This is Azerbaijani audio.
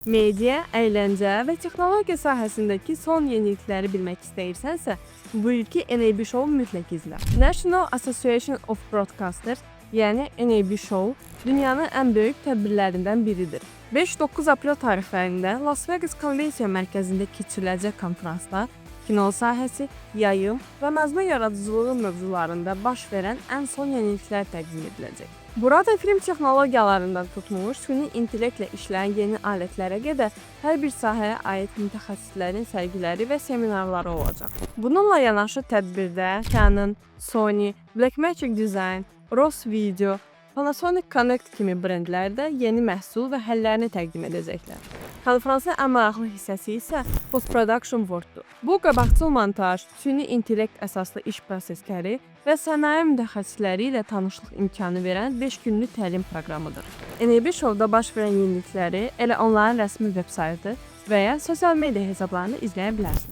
Media, əyləncə və texnologiya sahəsindəki son yenilikləri bilmək istəyirsənsə, bu ilki NAB Show mütləq izlə. National Association of Broadcasters, yəni NAB Show, dünyanın ən böyük tədbirlərindən biridir. 5-9 aprel tarixlərində Las Vegas Konvensiya Mərkəzində keçiriləcək konfransda kino sahəsi, yayım və məzmun yaradıcılığı mövzularında baş verən ən son yeniliklər təqdim ediləcək. Burada film texnologiyalarından tutmuş, süni intellektlə işləyən yeni alətlərə qədər hər bir sahəyə aid mütəxəssislərin sərgiləri və seminarları olacaq. Bununla yanaşı tədbirdə Canon, Sony, Blackmagic Design, Ross Video, Panasonic Connect kimi brendlər də yeni məhsul və həllərini təqdim edəcəklər. Konferansın ən maraqlı hissəsi isə Post-Production World-dur. Bu, qabaqcıl montaj, süni intellekt əsaslı iş prosesləri və sənaye mütəxəssisləri ilə tanışlıq imkanı verən 5 günlük təlim proqramıdır. NAB Show-da baş verən yenilikləri elə onların rəsmi veb saytı və ya sosial media hesablarını izləyə bilərsiniz.